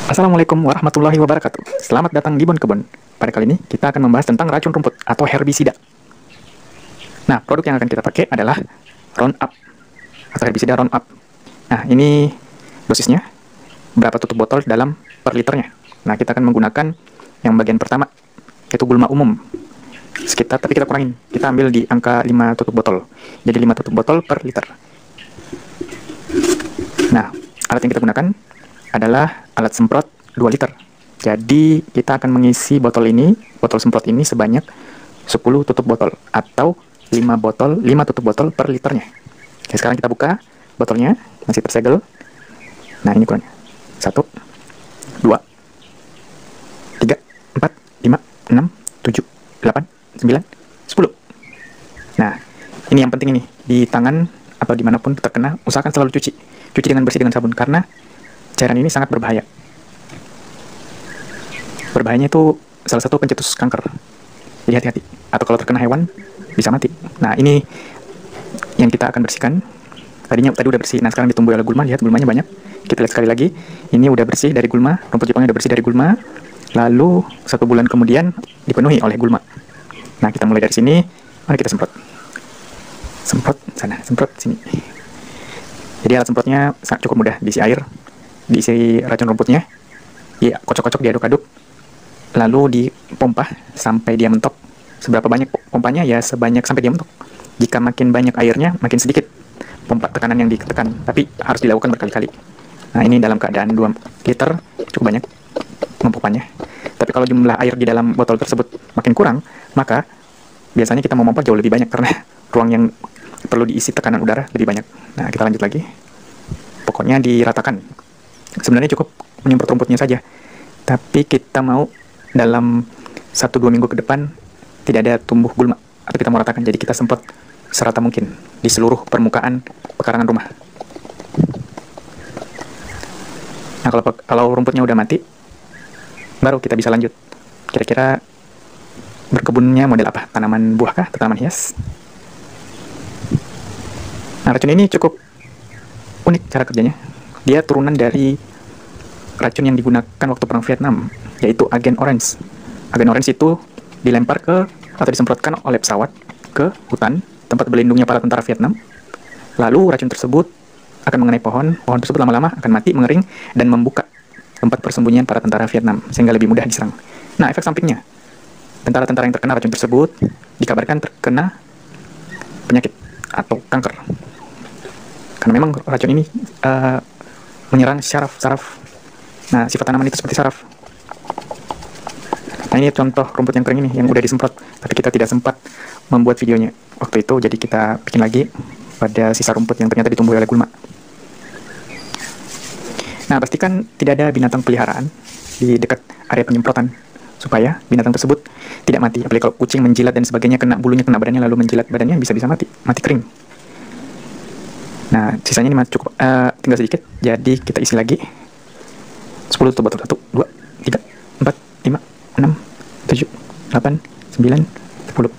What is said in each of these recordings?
Assalamualaikum warahmatullahi wabarakatuh. Selamat datang di Bon Kebun. Pada kali ini kita akan membahas tentang racun rumput atau herbisida. Nah, produk yang akan kita pakai adalah Roundup atau herbisida Roundup. Nah, ini dosisnya, berapa tutup botol dalam per liternya. Nah, kita akan menggunakan yang bagian pertama, yaitu gulma umum. Tapi kita kurangin. Kita ambil di angka 5 tutup botol. Jadi 5 tutup botol per liter. Nah, alat yang kita gunakan adalah alat semprot 2 liter. Jadi kita akan mengisi botol semprot ini sebanyak 10 tutup botol atau 5 tutup botol per liternya. Oke, sekarang kita buka botolnya, masih tersegel. Nah, ini ukurannya. 1 2 3 4 5 6 7 8 9 10. Nah, ini yang penting, ini di tangan atau dimanapun terkena, usahakan selalu cuci dengan bersih dengan sabun, karena cairan ini sangat berbahaya. Berbahayanya itu salah satu pencetus kanker. Jadi hati-hati. Atau kalau terkena hewan, bisa mati. Nah, ini yang kita akan bersihkan. Tadi udah bersih. Nah, sekarang ditumbuhi oleh gulma. Lihat, gulmanya banyak. Kita lihat sekali lagi. Ini udah bersih dari gulma. Rumput Jepangnya udah bersih dari gulma. Lalu 1 bulan kemudian dipenuhi oleh gulma. Nah, kita mulai dari sini. Mari kita semprot. Semprot sana, semprot sini. Jadi alat semprotnya cukup mudah. Diisi air, diisi racun rumputnya, ya kocok-kocok, diaduk-aduk, lalu dipompa sampai dia mentok. Seberapa banyak pompanya? Ya sebanyak sampai dia mentok. Jika makin banyak airnya, makin sedikit pompa tekanan yang ditekan, tapi harus dilakukan berkali-kali. Nah, ini dalam keadaan 2 liter cukup banyak mempompanya. Tapi kalau jumlah air di dalam botol tersebut makin kurang, maka biasanya kita mau memompa jauh lebih banyak karena ruang yang perlu diisi tekanan udara lebih banyak. Nah, kita lanjut lagi. Pokoknya diratakan. Sebenarnya cukup menyemprot rumputnya saja, tapi kita mau dalam 1-2 minggu ke depan tidak ada tumbuh gulma, atau kita mau ratakan. Jadi kita semprot serata mungkin di seluruh permukaan pekarangan rumah. Nah, kalau rumputnya udah mati, baru kita bisa lanjut. Kira-kira berkebunnya model apa? Tanaman buah kah? Tanaman hias? Nah, racun ini cukup unik cara kerjanya. Dia turunan dari racun yang digunakan waktu perang Vietnam, yaitu Agen Orange. Agen Orange itu dilempar atau disemprotkan oleh pesawat ke hutan, tempat berlindungnya para tentara Vietnam. Lalu racun tersebut akan mengenai pohon tersebut lama-lama akan mati, mengering, dan membuka tempat persembunyian para tentara Vietnam, sehingga lebih mudah diserang. Nah, efek sampingnya, tentara-tentara yang terkena racun tersebut dikabarkan terkena penyakit atau kanker. Karena memang racun ini menyerang saraf. Nah, sifat tanaman itu seperti saraf. Nah, ini contoh rumput yang kering ini, yang udah disemprot, tapi kita tidak sempat membuat videonya waktu itu, jadi kita bikin lagi pada sisa rumput yang ternyata ditumbuhi oleh gulma. Nah, pastikan tidak ada binatang peliharaan di dekat area penyemprotan, supaya binatang tersebut tidak mati. Apalagi kalau kucing menjilat dan sebagainya, kena bulunya, kena badannya, lalu menjilat badannya, bisa mati kering. Nah, sisanya ini cukup, tinggal sedikit, jadi kita isi lagi 10 tutup botol. 1, 2, 3, 4, 5, 6, 7, 8, 9, 10.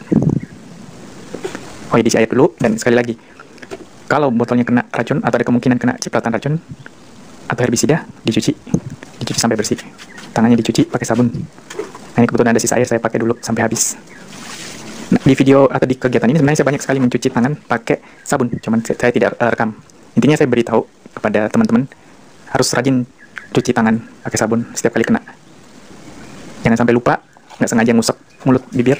Oh ya, diisi air dulu. Dan sekali lagi, kalau botolnya kena racun atau ada kemungkinan kena cipratan racun atau herbisida, dicuci sampai bersih. Tangannya dicuci pakai sabun. Nah, ini kebetulan ada sisa air, saya pakai dulu sampai habis. Nah, di video atau di kegiatan ini sebenarnya saya banyak sekali mencuci tangan pakai sabun, cuman saya tidak rekam. Intinya saya beritahu kepada teman-teman harus rajin cuci tangan pakai sabun setiap kali kena. Jangan sampai lupa, nggak sengaja ngusap mulut, bibir.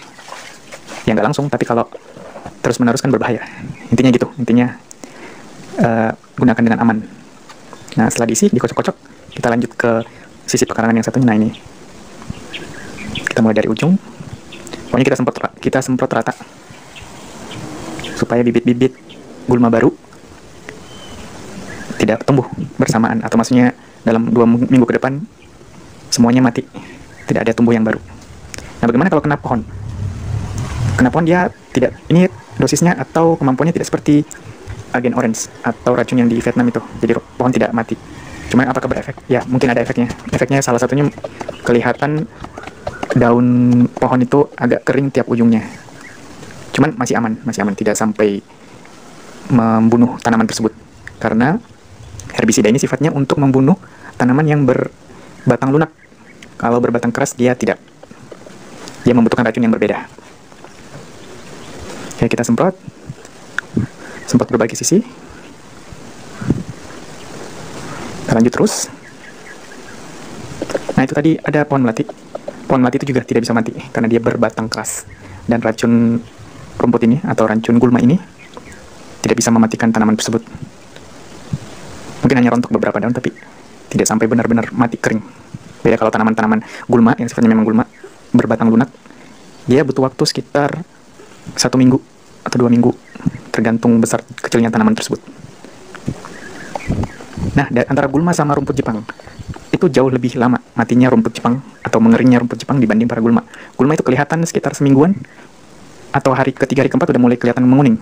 Ya nggak langsung, tapi kalau terus-menerus kan berbahaya. Intinya gitu, gunakan dengan aman. Nah, setelah diisi, dikocok-kocok, kita lanjut ke sisi pekarangan yang satunya. Nah, ini kita mulai dari ujung. Pokoknya kita semprot rata supaya bibit-bibit gulma baru tidak tumbuh bersamaan, atau maksudnya dalam 2 minggu ke depan semuanya mati, tidak ada tumbuh yang baru. Nah, bagaimana kalau kena pohon? Kena pohon dia tidak, ini dosisnya atau kemampuannya tidak seperti Agen Orange atau racun yang di Vietnam itu, jadi pohon tidak mati. Cuma apakah berefek? Ya, mungkin ada efeknya. Efeknya salah satunya kelihatan daun pohon itu agak kering tiap ujungnya. Cuman masih aman, tidak sampai membunuh tanaman tersebut. Karena herbisida ini sifatnya untuk membunuh tanaman yang berbatang lunak. Kalau berbatang keras dia tidak. Dia membutuhkan racun yang berbeda. Oke, kita semprot berbagai sisi. Kita lanjut terus. Nah, itu tadi ada pohon melati. Pohon melati itu juga tidak bisa mati karena dia berbatang keras. Dan racun rumput ini atau racun gulma ini tidak bisa mematikan tanaman tersebut. Mungkin hanya rontok beberapa daun, tapi tidak sampai benar-benar mati kering. Beda kalau tanaman-tanaman gulma yang sifatnya memang gulma berbatang lunak, dia butuh waktu sekitar 1 minggu atau 2 minggu, tergantung besar kecilnya tanaman tersebut. Nah, antara gulma sama rumput Jepang itu jauh lebih lama matinya rumput Jepang atau mengeringnya rumput Jepang dibanding para gulma. Gulma itu kelihatan sekitar semingguan, atau hari ketiga, hari keempat udah mulai kelihatan menguning.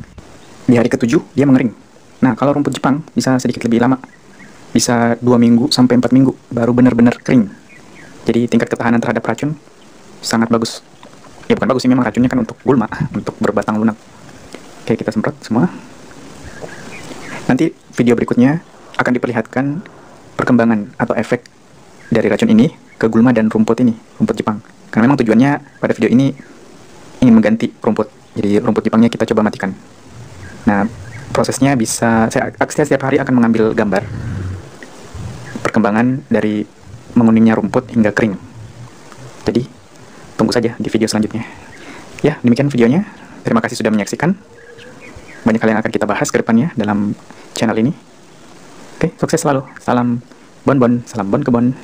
Di hari ketujuh dia mengering. Nah, kalau rumput Jepang bisa sedikit lebih lama, bisa 2 minggu sampai 4 minggu baru benar-benar kering. Jadi tingkat ketahanan terhadap racun sangat bagus. Ya bukan bagus sih, memang racunnya kan untuk gulma, untuk berbatang lunak. Oke, kita semprot semua. Nanti video berikutnya akan diperlihatkan perkembangan atau efek dari racun ini ke gulma dan rumput ini, rumput Jepang. Karena memang tujuannya pada video ini ingin mengganti rumput. Jadi rumput Jepangnya kita coba matikan. Nah, prosesnya bisa, saya setiap hari akan mengambil gambar perkembangan dari menguningnya rumput hingga kering. Jadi, tunggu saja di video selanjutnya. Ya, demikian videonya. Terima kasih sudah menyaksikan. Banyak hal yang akan kita bahas ke depannya dalam channel ini. Oke, sukses selalu. Salam bon-bon, salam bon kebon.